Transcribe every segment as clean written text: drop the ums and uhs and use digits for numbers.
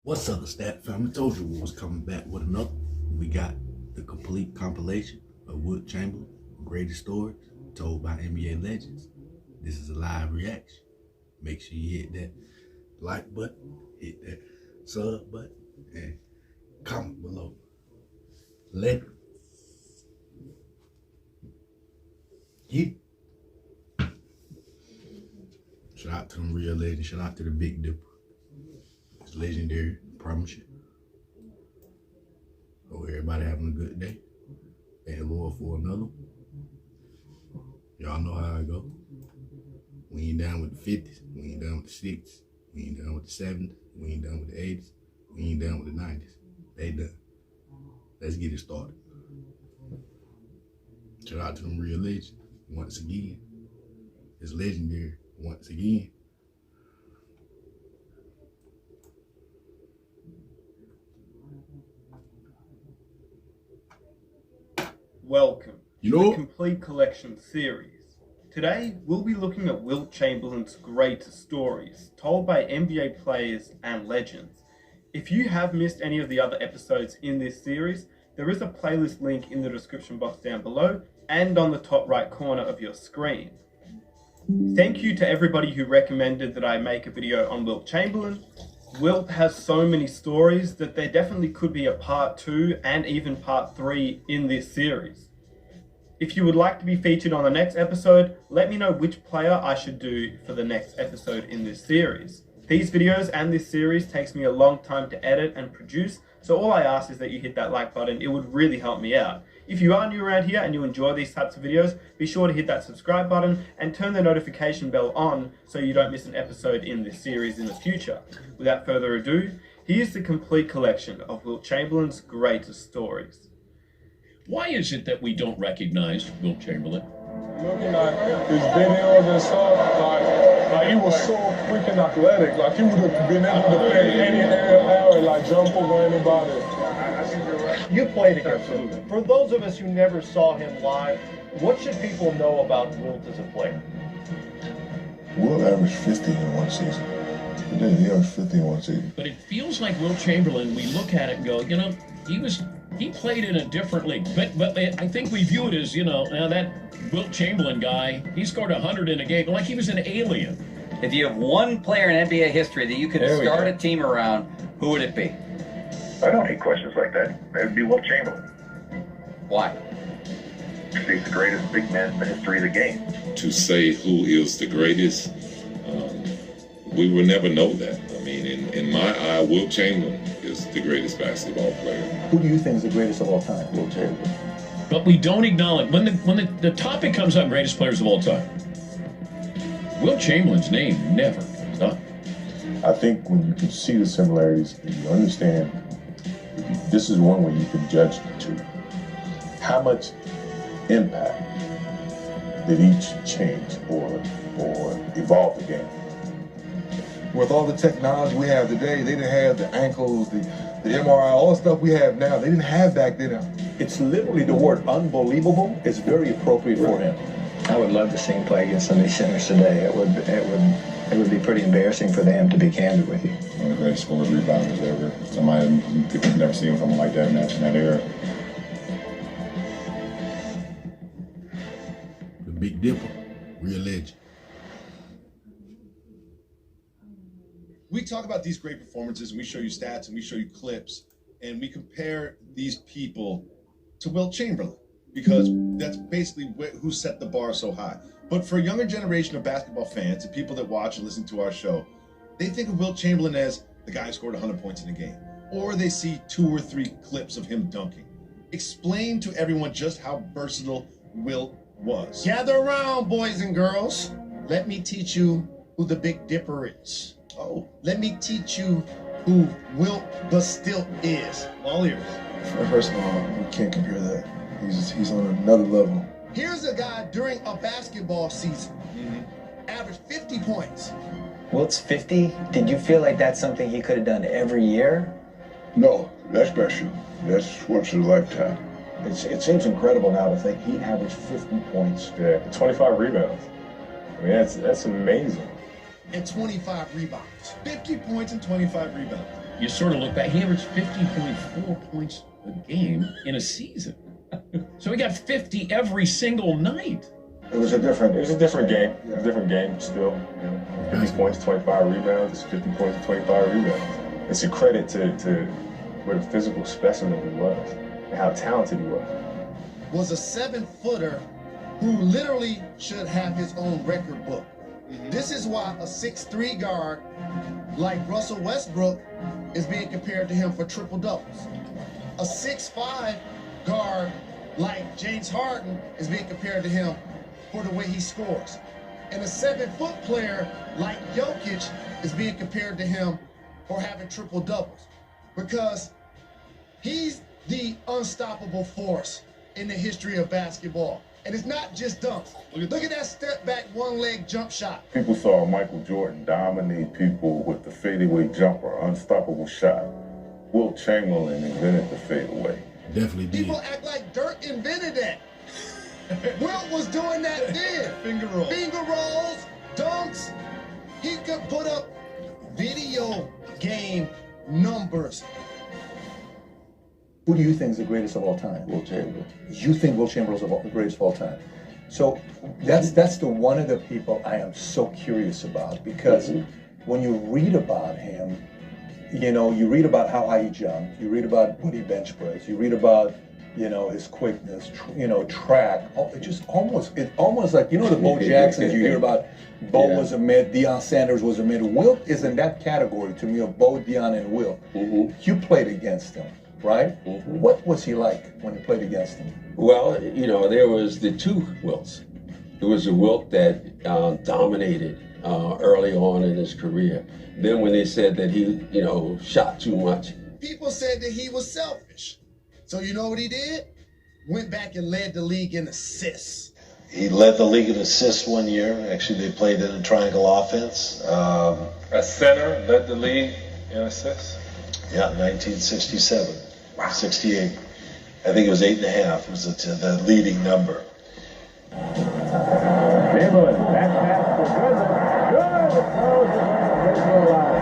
What's up, the Stat Family? Told you we was coming back with another. We got the complete compilation of Wilt Chamberlain, greatest stories told by NBA legends. This is a live reaction. Make sure you hit that like button, hit that sub button, and comment below. Let's get. Shout out to them real legends. Shout out to the Big Dipper. It's legendary, I promise you. Hope everybody having a good day. Thank the Lord for another one. Y'all know how I go. We ain't down with the 50s. We ain't down with the 60s. We ain't down with the 70s. We ain't down with the 80s. We ain't down with the 90s. They done. Let's get it started. Shout out to them real legends once again. It's legendary once again. Welcome to the Complete Collection series. Today, we'll be looking at Wilt Chamberlain's greatest stories, told by NBA players and legends. If you have missed any of the other episodes in this series, there is a playlist link in the description box down below and on the top right corner of your screen. Thank you to everybody who recommended that I make a video on Wilt Chamberlain. Wilt has so many stories that there definitely could be a part 2 and even part 3 in this series. If you would like to be featured on the next episode, let me know which player I should do for the next episode in this series. These videos and this series takes me a long time to edit and produce, so all I ask is that you hit that like button. It would really help me out. If you are new around here and you enjoy these types of videos, be sure to hit that subscribe button and turn the notification bell on so you don't miss an episode in this series in the future. Without further ado, here's the complete collection of Wilt Chamberlain's greatest stories. Why is it that we don't recognize Wilt Chamberlain? Looking at his videos and stuff, like he was so freaking athletic. Like he would have been able to play any area, like jump over anybody. You played against him. For those of us who never saw him live, what should people know about Wilt as a player? Wilt averaged 50 in one season. He did. He averaged 50 in one season. But it feels like Wilt Chamberlain, we look at it and go, you know, he played in a different league. But I think we view it as, you know, now that Wilt Chamberlain guy, he scored 100 in a game, like he was an alien. If you have one player in NBA history that you could start a team around, who would it be? I don't hate questions like that. It would be Wilt Chamberlain. Why? Because he's the greatest big man in the history of the game. To say who is the greatest, we will never know that. I mean, in my eye, Wilt Chamberlain is the greatest basketball player. Who do you think is the greatest of all time? Wilt Chamberlain. But we don't acknowledge, when the topic comes up, greatest players of all time, Wilt Chamberlain's name never comes up. I think when you can see the similarities, you understand, this is one way you can judge the two. How much impact did each change or evolve the game? With all the technology we have today, they didn't have the ankles, the MRI, all the stuff we have now, they didn't have back then. It's literally the word unbelievable is very appropriate for him. I would love to see him play against some of these centers today. It would be pretty embarrassing for them, to be candid with you. One of the greatest scorers, rebounders ever. Somebody people have never seen someone like that in that era. The Big Dipper, real legend. We talk about these great performances, and we show you stats, and we show you clips, and we compare these people to Wilt Chamberlain, because that's basically who set the bar so high. But for a younger generation of basketball fans and people that watch and listen to our show, they think of Wilt Chamberlain as the guy who scored 100 points in a game, or they see 2 or 3 clips of him dunking. Explain to everyone just how versatile Wilt was. Gather around, boys and girls. Let me teach you who the Big Dipper is. Oh, let me teach you who Wilt still is. All ears. First of all, we can't compare that. He's on another level. Here's a guy during a basketball season, averaged 50 points. Wilt's 50? Did you feel like that's something he could have done every year? No, that's special. That's once in a lifetime. It seems incredible now to think he averaged 50 points. Yeah, 25 rebounds. I mean, that's amazing. And 25 rebounds. 50 points and 25 rebounds. you sort of look back, he averaged 50.4 points a game in a season. So he got 50 every single night. It was a different game. It was a different game still. 50 points, 25 rebounds. It's 50 points, 25 rebounds. It's a credit to what a physical specimen he was and how talented he was a 7-footer who literally should have his own record book. This is why a 6'3" guard like Russell Westbrook is being compared to him for triple doubles. A 6'5" guard like James Harden is being compared to him for the way he scores. And a 7-foot player like Jokic is being compared to him for having triple doubles. Because he's the unstoppable force in the history of basketball. And it's not just dunks. Look at that step back, one-leg jump shot. People saw Michael Jordan dominate people with the fadeaway jumper, unstoppable shot. Wilt Chamberlain invented the fadeaway. Definitely did. People act like Dirk invented that. Wilt was doing that then. Finger rolls, dunks. He could put up video game numbers. Who do you think is the greatest of all time? Wilt Chamberlain. You think Wilt Chamberlain is the greatest of all time? So that's the one of the people I am so curious about, because when you read about him, you know, you read about how high he jumped, you read about what he bench pressed, you read about, you know, his quickness, track. It's almost like, you know, the Bo Jacksons you hear about. Bo was a mid, Deion Sanders was a mid. Wilt is in that category to me of Bo, Deion, and Wilt. You played against him, right? What was he like when you played against him? Well, you know, there was the two Wilts. There was a Wilt that dominated early on in his career. Then when they said that he, you know, shot too much. People said that he was selfish. So you know what he did? Went back and led the league in assists. He led the league in assists one year. Actually, they played in a triangle offense. A center led the league in assists? Yeah, 1967, 68. I think it was 8.5 was the leading number. Chamberlain, that pass for Goodman. Good! Throws it to the line.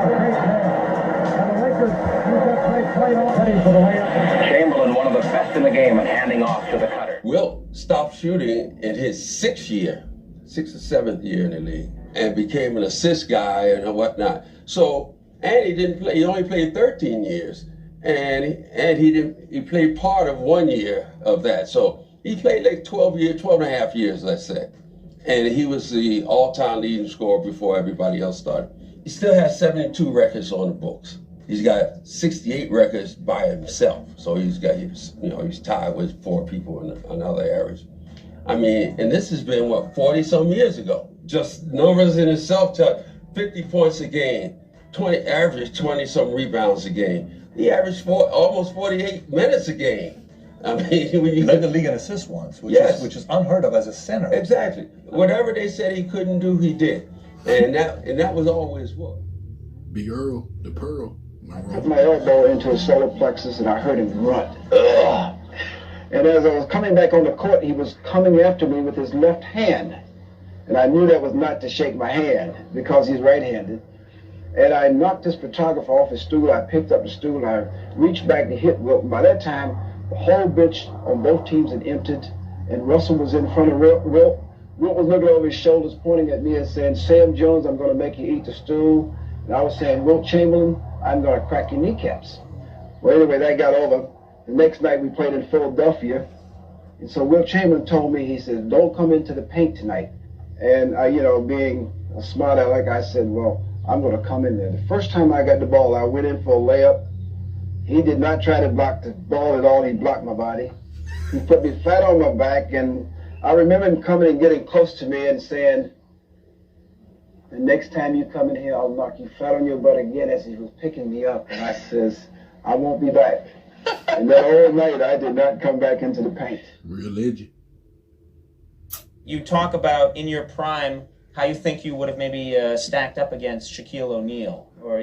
Great pass. And the Lakers, you've got played all ready for the layup. Chamberlain, one of the best in the game at handing off to the cutter. Wilt stopped shooting in his 6th or 7th year in the league, and became an assist guy and whatnot. So, and he didn't play. He only played 13 years, and he played part of 1 year of that. So he played like 12 and a half years, let's say. And he was the all-time leading scorer before everybody else started. He still has 72 records on the books. He's got 68 records by himself. So he's got, you know, he's tied with 4 people in other areas. I mean, and this has been, 40-some years ago. Just numbers in itself tell 50 points a game, average 20-some rebounds a game. He averaged almost 48 minutes a game. I mean, when you led the league in assists once, which is unheard of as a center. Exactly. Whatever they said he couldn't do, he did. And that was always what? Big Earl, the Pearl. I put my elbow into his solar plexus and I heard him grunt. Ugh. And as I was coming back on the court, he was coming after me with his left hand. And I knew that was not to shake my hand because he's right-handed. And I knocked this photographer off his stool. I picked up the stool. I reached back to hit Wilt. By that time, the whole bench on both teams had emptied. And Russell was in front of Wilt. Wilt was looking over his shoulders, pointing at me and saying, "Sam Jones, I'm going to make you eat the stool." And I was saying, "Wilt Chamberlain, I'm going to crack your kneecaps." Well, anyway, that got over. The next night we played in Philadelphia. And so Wilt Chamberlain told me, he said, "Don't come into the paint tonight." And I, being a smart aleck, I said, "Well, I'm going to come in there." The first time I got the ball, I went in for a layup. He did not try to block the ball at all. He blocked my body. He put me flat on my back. And I remember him coming and getting close to me and saying, "The next time you come in here, I'll knock you flat on your butt again," as he was picking me up. And I says, "I won't be back." And that whole night, I did not come back into the paint. Real legend. You talk about in your prime how you think you would have maybe stacked up against Shaquille O'Neal, or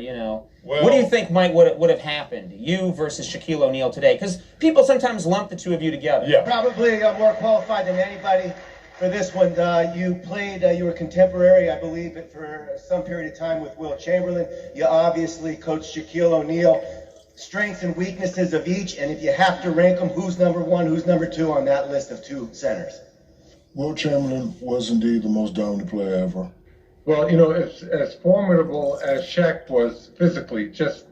what do you think would have happened, you versus Shaquille O'Neal today? Because people sometimes lump the two of you together. Yeah. Probably more qualified than anybody. for this one. You played, you were contemporary, I believe, for some period of time with Wilt Chamberlain. You obviously coached Shaquille O'Neal. Strengths and weaknesses of each, and if you have to rank them, who's number one, who's number two on that list of two centers? Wilt Chamberlain was indeed the most dominant player ever. Well, you know, as formidable as Shaq was physically, just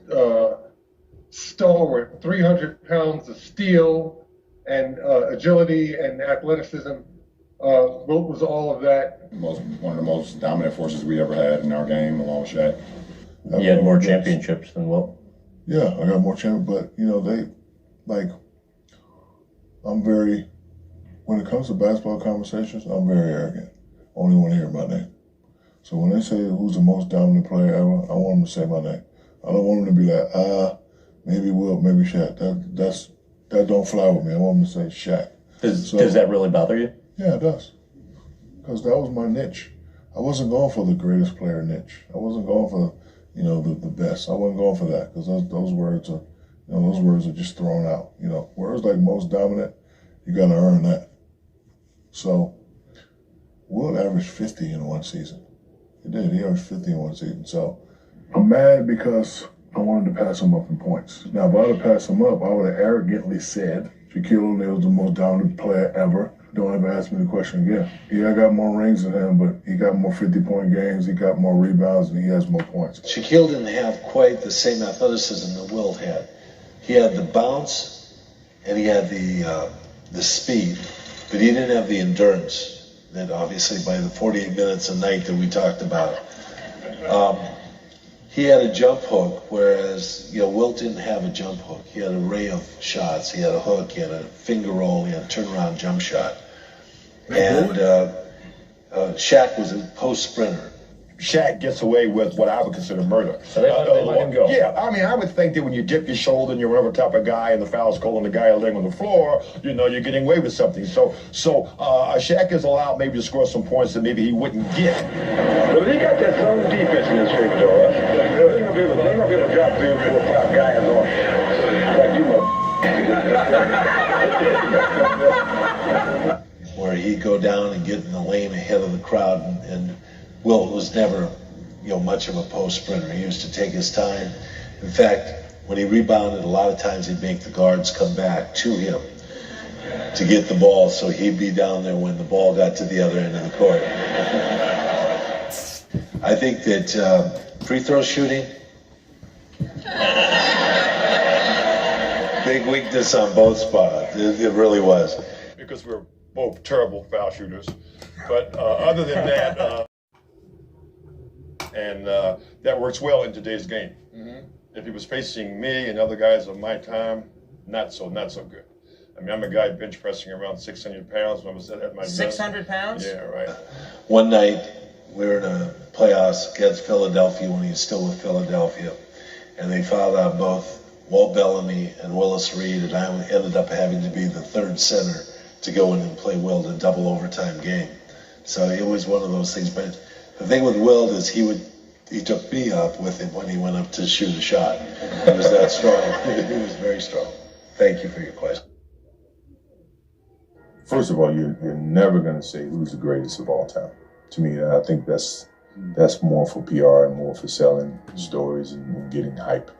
stalwart, 300 pounds of steel and agility and athleticism. Wilt was all of that. One of the most dominant forces we ever had in our game, along with Shaq. You had more championships than Wilt. Yeah, I got more champions, but you know, when it comes to basketball conversations, I'm very arrogant. I only want to hear my name. So when they say who's the most dominant player ever, I want them to say my name. I don't want them to be like, maybe Wilt, maybe Shaq. That don't fly with me. I want them to say Shaq. Does that really bother you? Yeah, it does. Because that was my niche. I wasn't going for the greatest player niche. I wasn't going for the best. I wasn't going for that because those words are just thrown out. You know, words like most dominant, you got to earn that. So, Wilt averaged 50 in one season. He did. He averaged 50 in one season. So, I'm mad because I wanted to pass him up in points. Now, if I would have passed him up, I would have arrogantly said Shaquille O'Neal was the most dominant player ever. Don't ever ask me the question again. Yeah, I got more rings than him, but he got more 50-point games, he got more rebounds, and he has more points. Shaquille didn't have quite the same athleticism that Wilt had. He had the bounce, and he had the speed, but he didn't have the endurance that obviously by the 48 minutes a night that we talked about. He had a jump hook, whereas Wilt didn't have a jump hook. He had an array of shots. He had a hook, he had a finger roll, he had a turnaround jump shot. And Shaq was a post sprinter. Shaq gets away with what I would consider murder. So they let him go. Yeah, I mean, I would think that when you dip your shoulder and you're whatever type of guy and the foul's called and the guy laying on the floor, you know, you're getting away with something. So Shaq is allowed maybe to score some points that maybe he wouldn't get. But he got that zone defense in his favor, though. They're going to be able to drop 3 or 4 or 5 guys on like you Where he'd go down and get in the lane ahead of the crowd, and Wilt was never, much of a post sprinter. He used to take his time. In fact, when he rebounded, a lot of times he'd make the guards come back to him to get the ball, so he'd be down there when the ball got to the other end of the court. I think that free throw shooting, big weakness on both spots. It really was. Because we're both terrible foul shooters. But other than that, that works well in today's game. Mm-hmm. If he was facing me and other guys of my time, not so good. I mean, I'm a guy bench pressing around 600 pounds when I was at my 600 pounds? Yeah, right. One night, we were in a playoffs against Philadelphia when he was still with Philadelphia, and they fouled out both Walt Bellamy and Willis Reed, and I ended up having to be the third center to go in and play Wilt a double overtime game. So it was one of those things. But the thing with Wilt is he took me up with him when he went up to shoot a shot. He was that strong. He was very strong. Thank you for your question. First of all, you're never going to say who's the greatest of all time. To me, I think that's more for PR and more for selling stories and getting hype.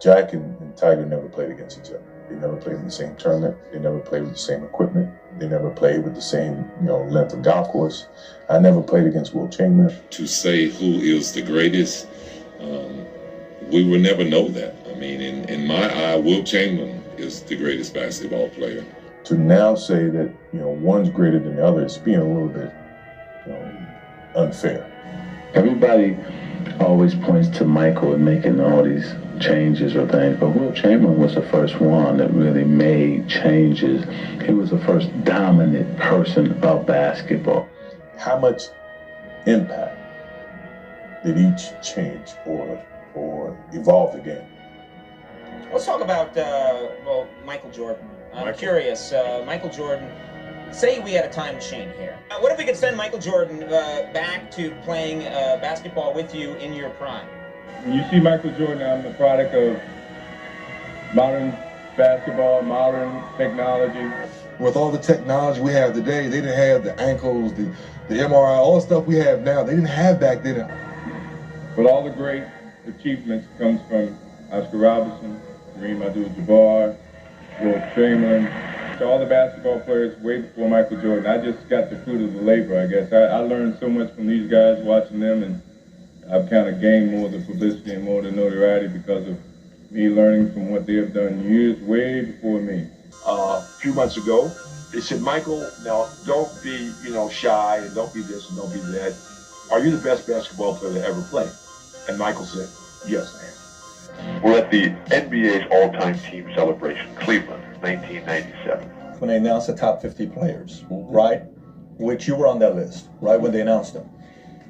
Jack and Tiger never played against each other. They never played in the same tournament. They never played with the same equipment. They never played with the same, length of golf course. I never played against Wilt Chamberlain. To say who is the greatest, we will never know that. I mean, in my eye, Wilt Chamberlain is the greatest basketball player. To now say that, one's greater than the other is being a little bit, unfair. Everybody always points to Michael and making all these changes or things, but Wilt Chamberlain was the first one that really made changes. He was the first dominant person of basketball. How much impact did each change or evolve the game? Let's talk about, Michael Jordan. I'm curious, Michael Jordan, say we had a time machine here. What if we could send Michael Jordan back to playing basketball with you in your prime? When you see Michael Jordan, I'm the product of modern basketball, modern technology. With all the technology we have today, they didn't have the ankles, the MRI, all the stuff we have now, they didn't have back then. But all the great achievements comes from Oscar Robertson, Kareem Abdul-Jabbar, Wilt Chamberlain, all the basketball players way before Michael Jordan. I just got the fruit of the labor, I guess. I learned so much from these guys watching them, and I've kind of gained more of the publicity and more of the notoriety because of me learning from what they have done years way before me. A few months ago, they said, Michael, now don't be, shy and don't be this and don't be that. Are you the best basketball player to ever play? And Michael said, yes, I am. We're at the NBA's all-time team celebration, Cleveland, 1997. When they announced the top 50 players, right? Which you were on that list, right? When they announced them.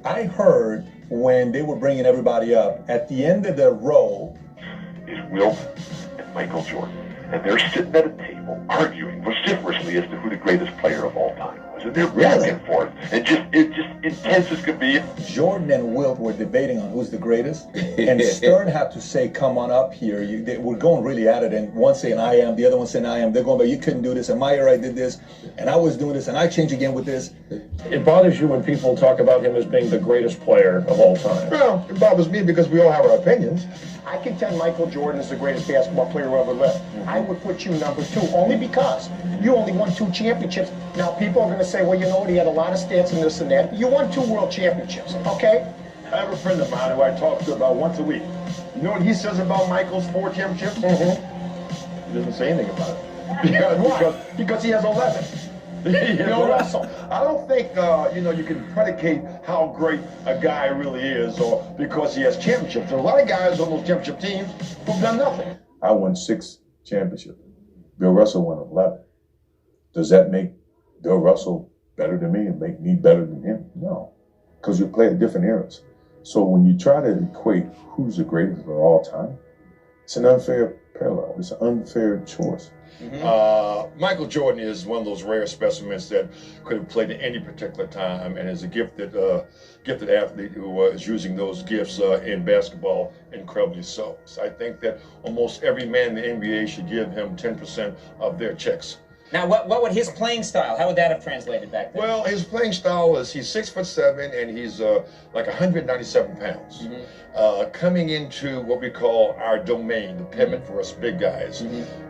I heard when they were bringing everybody up, at the end of the row is Wilt and Michael Jordan. And they're sitting at a table arguing vociferously as to who the greatest player of all time was. And they're back and forth. And it's just intense as could be. Jordan and Wilt were debating on who's the greatest. And Stern had to say, come on up here. They were going really at it. And one saying, I am. The other one saying, I am. They're going, but you couldn't do this. And my era, I did this. And I was doing this. And I changed again with this. It bothers you when people talk about him as being the greatest player of all time. Well, it bothers me because we all have our opinions. I contend Michael Jordan is the greatest basketball player who ever lived. I would put you number 2, only because you only won 2 championships. Now, people are going to say, well, you know what, he had a lot of stats and this and that. You won 2 world championships, okay? I have a friend of mine who I talk to about once a week. You know what he says about Michael's 4 championships? He doesn't say anything about it. because he has 11. Bill Russell. I don't think, you can predicate how great a guy really is or because he has championships. There are a lot of guys on those championship teams who've done nothing. I won 6 championships. Bill Russell won 11. Does that make Bill Russell better than me and make me better than him? No, because we play at different eras. So when you try to equate who's the greatest of all time, it's an unfair parallel. It's an unfair choice. Michael Jordan is one of those rare specimens that could have played at any particular time and is a gifted athlete who is using those gifts in basketball incredibly so. I think that almost every man in the NBA should give him 10% of their checks. Now, what would his playing style, how would that have translated back then? Well, his playing style is he's 6'7" and he's like 197 pounds. Coming into what we call our domain, the pivot for us big guys,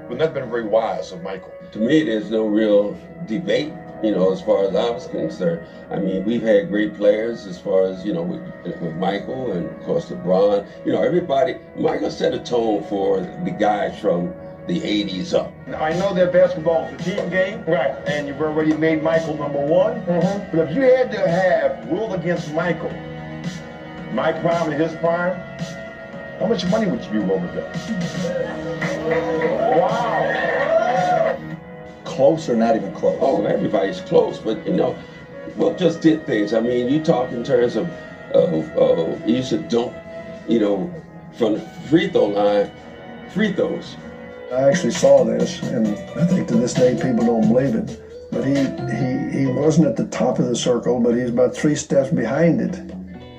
would not have been very wise of Michael. To me, there's no real debate, as far as I was concerned. I mean, we've had great players as far as, with Michael and, of course, LeBron. Everybody, Michael set a tone for the guys from the 80s up. I know that basketball is a team game, right? And you've already made Michael number 1. But if you had to have Wilt against Michael, my prime and his prime, how much money would you be willing to bet? Wow. Close or not even close? Oh, everybody's close, but Wilt just did things. I mean, you talk in terms of he used to dunk, from the free throw line, free throws. I actually saw this, and I think to this day people don't believe it. But he wasn't at the top of the circle, but he was about 3 steps behind it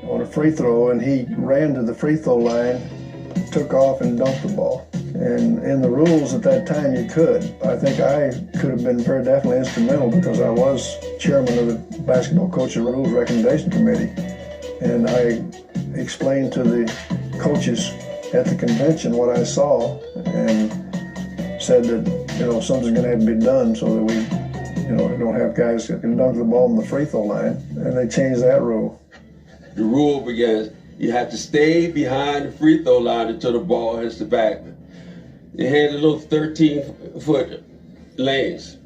on a free throw, and he ran to the free throw line, took off and dunked the ball. And in the rules at that time, you could. I think I could have been very definitely instrumental because I was chairman of the Basketball Coaches Rules Recommendation Committee. And I explained to the coaches at the convention what I saw and said that, something's going to have to be done so that we, don't have guys that can dunk the ball on the free throw line. And they changed that rule. The rule began, you have to stay behind the free throw line until the ball hits the back. They had a little 13-foot lanes.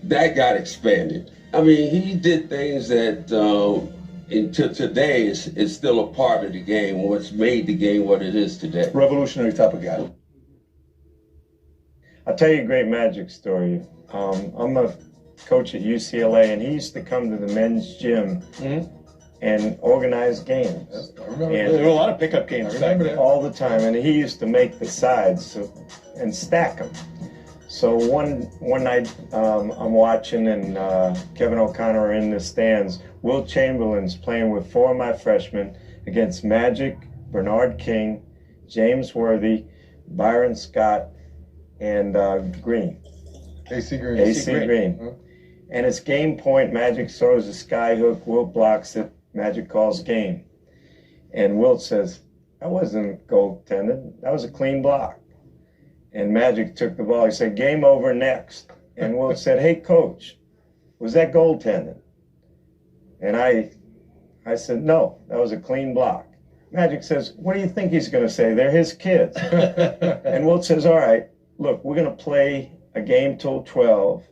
That got expanded. I mean, he did things that until today is still a part of the game, what's made the game what it is today. Revolutionary type of guy. I'll tell you a great Magic story. I'm a coach at UCLA, and he used to come to the men's gym and organize games. I remember and there were a lot of pickup games all the time, and he used to make the sides and stack them. So one night I'm watching, and Kevin O'Connor are in the stands. Wilt Chamberlain's playing with 4 of my freshmen against Magic, Bernard King, James Worthy, Byron Scott, and Green. AC Green. AC Green. Huh? And it's game point. Magic throws a sky hook. Wilt blocks it. Magic calls game. And Wilt says, that wasn't goaltended. That was a clean block. And Magic took the ball. He said, game over, next. And Wilt said, hey, coach, was that goaltended? And I said, no, that was a clean block. Magic says, what do you think he's going to say? They're his kids. And Wilt says, all right, look, we're going to play a game till 12.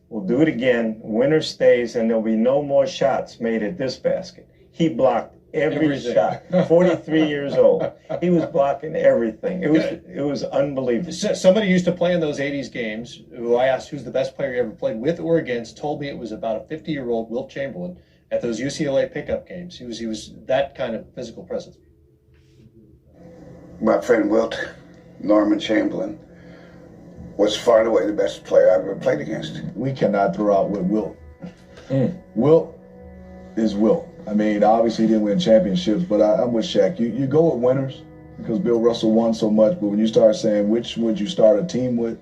We'll do it again. Winner stays, and there'll be no more shots made at this basket. He blocked every shot. 43 years old. He was blocking everything. It was unbelievable. Somebody used to play in those 80s games, who I asked who's the best player you ever played with or against, told me it was about a 50-year-old Wilt Chamberlain at those UCLA pickup games. He was that kind of physical presence. My friend Wilt, Norman Chamberlain, was far and away the best player I've ever played against. We cannot throw out Wilt. Wilt is Wilt. I mean, obviously he didn't win championships, but I'm with Shaq. You go with winners because Bill Russell won so much, but when you start saying which would you start a team with,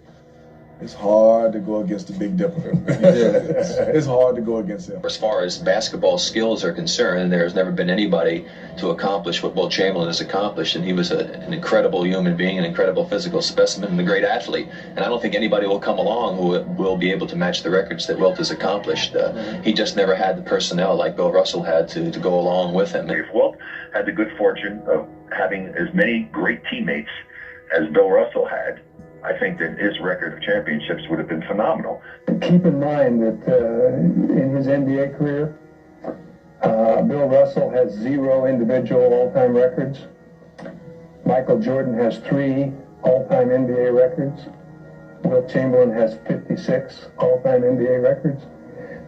it's hard to go against the Big Dipper. It's hard to go against him. As far as basketball skills are concerned, there's never been anybody to accomplish what Wilt Chamberlain has accomplished, and he was an incredible human being, an incredible physical specimen, and a great athlete. And I don't think anybody will come along who will be able to match the records that Wilt has accomplished. He just never had the personnel like Bill Russell had to go along with him. If Wilt had the good fortune of having as many great teammates as Bill Russell had, I think that his record of championships would have been phenomenal. Keep in mind that in his NBA career, Bill Russell has 0 individual all-time records. Michael Jordan has 3 all-time NBA records. Wilt Chamberlain has 56 all-time NBA records.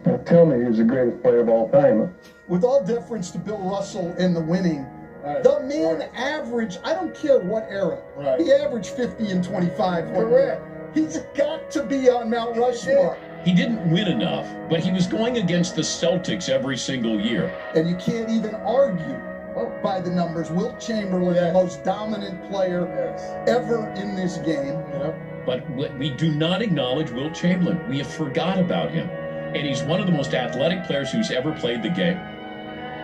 Now tell me who's the greatest player of all time. With all deference to Bill Russell in the winning, the man averaged, I don't care what era, he averaged 50 and 25. Correct. He's got to be on Mount Rushmore. He didn't win enough, but he was going against the Celtics every single year. And you can't even argue by the numbers. Wilt Chamberlain, the most dominant player ever in this game. But we do not acknowledge Wilt Chamberlain. We have forgot about him. And he's one of the most athletic players who's ever played the game.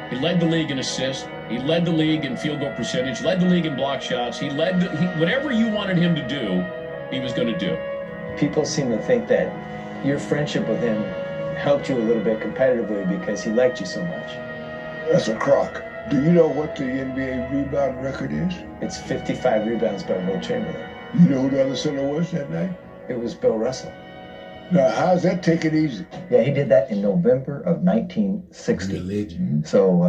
He led the league in assists. He led the league in field goal percentage, led the league in block shots. Whatever you wanted him to do, he was going to do. People seem to think that your friendship with him helped you a little bit competitively because he liked you so much. That's a crock. Do you know what the NBA rebound record is? It's 55 rebounds by Wilt Chamberlain. You know who the other center was that night? It was Bill Russell. Now, how's that taken easy? Yeah, he did that in November of 1960. So,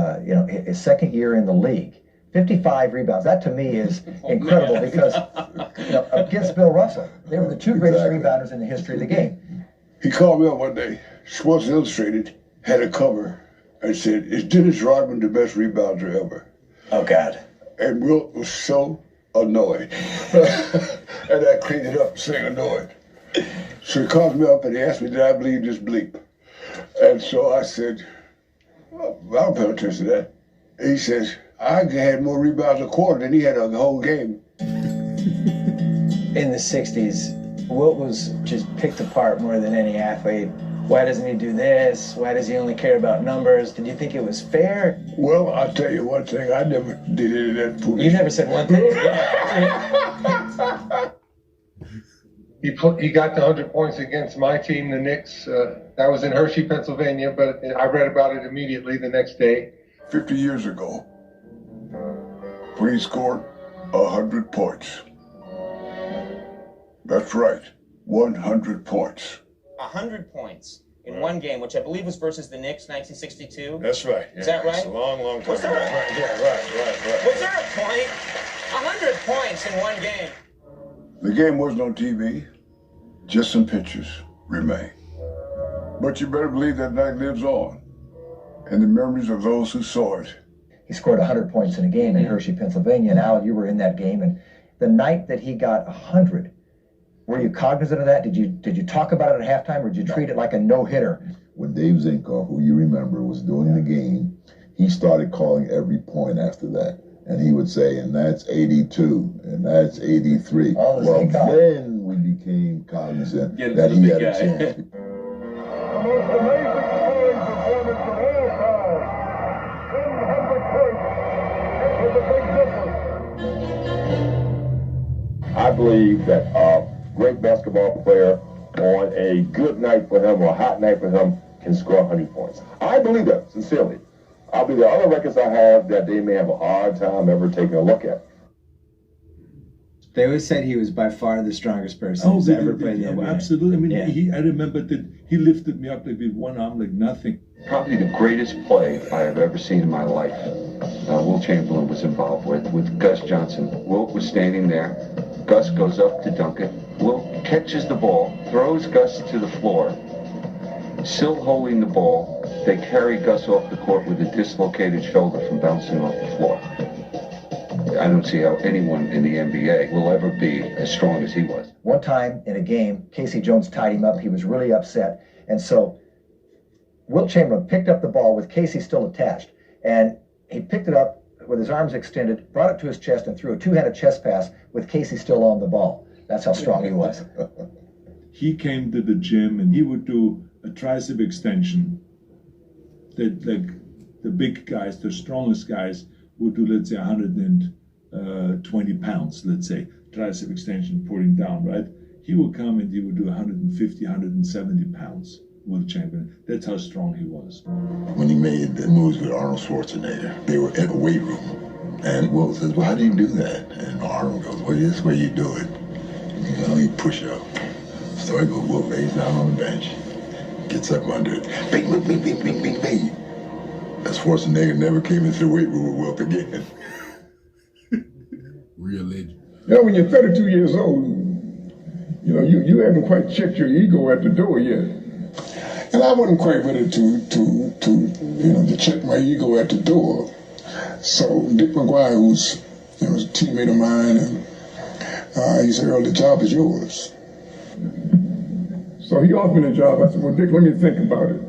his second year in the league. 55 rebounds. That to me is incredible because against Bill Russell, they were the 2 greatest rebounders in the history of the game. He called me up one day. Sports Illustrated had a cover and said, is Dennis Rodman the best rebounder ever? Oh, God. And Wilt was so annoyed. And I cleaned it up saying annoyed. So he called me up and he asked me, did I believe this bleep? And so I said, well, I don't pay attention to that. He says, I had more rebounds a quarter than he had a whole game. In the 60s, Wilt was just picked apart more than any athlete. Why doesn't he do this? Why does he only care about numbers? Did you think it was fair? Well, I'll tell you one thing. I never did any of that foolish. You never said one thing. He got the 100 points against my team, the Knicks. That was in Hershey, Pennsylvania, but I read about it immediately the next day. 50 years ago, when he scored 100 points. That's right, 100 points. 100 points in one game, which I believe was versus the Knicks, 1962. That's right. Is that right? It's a long, long time. Was there Right. Was there a point? 100 points in one game. The game wasn't on TV. Just some pictures remain. But you better believe that night lives on in the memories of those who saw it. He scored 100 points in a game in Hershey, Pennsylvania. And Al, you were in that game. And the night that he got 100, were you cognizant of that? Did you talk about it at halftime, or did you treat it like a no-hitter? When Dave Zinkoff, who you remember, was doing the game, he started calling every point after that. And he would say, and that's 82, and that's 83. Oh, well, then we became cognizant Get it that to the he big had a guy. chance. The most amazing scoring performance of all time. 100 points. It was a big difference. I believe that a great basketball player on a good night for him or a hot night for him can score 100 points. I believe that, sincerely. I believe there are other records I have that they may have a hard time ever taking a look at. They always said he was by far the strongest person who's ever played the NBA. Absolutely. I mean, Yeah. I remember that he lifted me up like with one arm like nothing. Probably the greatest play I have ever seen in my life. Wilt Chamberlain was involved with Gus Johnson. Wilt was standing there. Gus goes up to dunk it. Wilt catches the ball, throws Gus to the floor. Still holding the ball, they carry Gus off the court with a dislocated shoulder from bouncing off the floor. I don't see how anyone in the NBA will ever be as strong as he was. One time in a game, Casey Jones tied him up. He was really upset. And so Wilt Chamberlain picked up the ball with Casey still attached. And he picked it up with his arms extended, brought it to his chest, and threw a two-handed chest pass with Casey still on the ball. That's how strong he was. He came to the gym and he would do a tricep extension that, like, the big guys, the strongest guys would do, let's say, 120 pounds, let's say, tricep extension, pulling down, right? He would come and he would do 150, 170 pounds, Wilt Chamberlain. That's how strong he was. When he made the moves with Arnold Schwarzenegger, they were at a weight room. And Wilt says, well, how do you do that? And Arnold goes, well, this is where you do it. You know, you push up. So I go, Wilt lays down on the bench, gets up under it. Bing, bing, bing, bing, bing, bing, bing. And Schwarzenegger never came into the weight room with Wilt again. Real legend. You know, when you're 32 years old, you know, you haven't quite checked your ego at the door yet. And I wasn't quite ready to check my ego at the door. So Dick McGuire, who's was a teammate of mine, and he said, Earl, the job is yours. So he offered me the job. I said, well, Dick, let me think about it.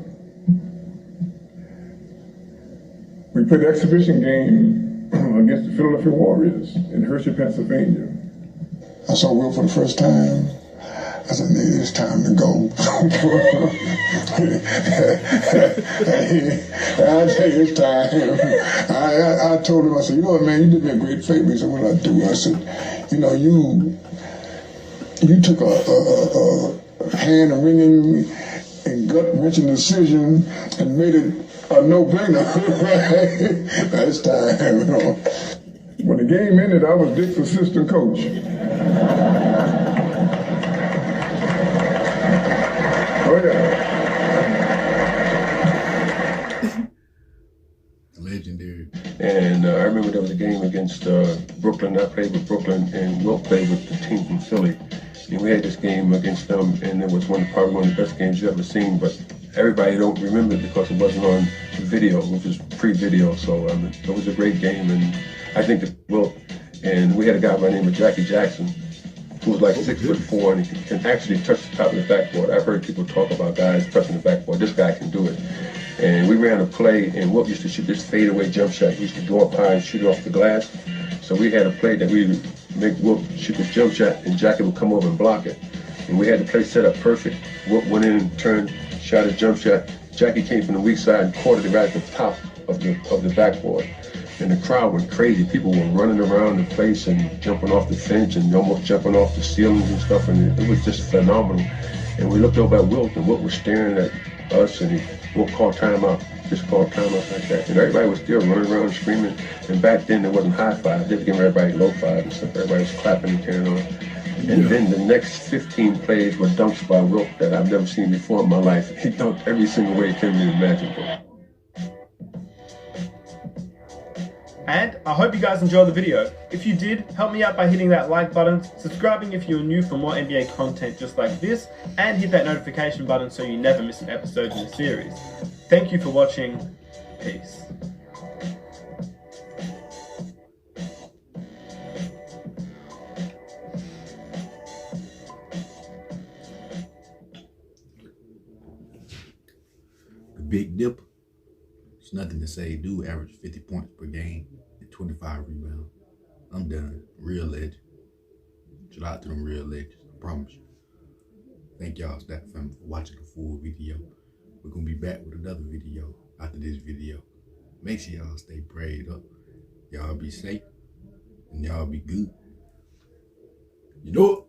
We played the exhibition game against the Philadelphia Warriors in Hershey, Pennsylvania. I saw Wilt for the first time. I said, nigga, it's time to go. I tell you, it's time. I told him, I said, you know what, man, you did me a great favor. He said, what did I do? I said, you know, you took a hand-wringing and gut-wrenching decision and made it a no-brainer. It's time, you know. When the game ended, I was Dick's assistant coach. Oh, yeah. Legendary. And I remember there was a game against Brooklyn. I played with Brooklyn, and Wilt played with the team from Philly. And we had this game against them, and it was probably one of the best games you've ever seen. But everybody don't remember it because it wasn't on video, which was pre-video. So it was a great game, and I think that Wilt, and we had a guy by the name of Jackie Jackson, who was like 6'4", and he can actually touch the top of the backboard. I've heard people talk about guys touching the backboard. This guy can do it. And we ran a play, and Wilt used to shoot this fadeaway jump shot. He used to go up high and shoot it off the glass. So we had a play that we would make Wilt shoot this jump shot, and Jackie would come over and block it. And we had the play set up perfect. Wilt went in and turned, shot his jump shot. Jackie came from the weak side and caught it right at the top of the backboard. And the crowd went crazy. People were running around the place and jumping off the fence and almost jumping off the ceilings and stuff. And it was just phenomenal. And we looked over at Wilt, and Wilt was staring at us, and Wilt called timeout. Just called timeout like that. And everybody was still running around screaming. And back then there wasn't high five. They were giving everybody low five and stuff. Everybody was clapping and carrying on. And then the next 15 plays were dunks by Wilt that I've never seen before in my life. He dunked every single way he can be imaginable. And I hope you guys enjoyed the video. If you did, help me out by hitting that like button, subscribing if you're new for more NBA content just like this, and hit that notification button so you never miss an episode in the series. Thank you for watching. Peace. The Big Dipper. It's nothing to say. Dude average 50 points per game and 25 rebounds. I'm done. Real legend. Shout out to them real legends. I promise you. Thank y'all, Stack Family, for watching the full video. We're going to be back with another video after this video. Make sure y'all stay prayed up. Y'all be safe and y'all be good. You know it.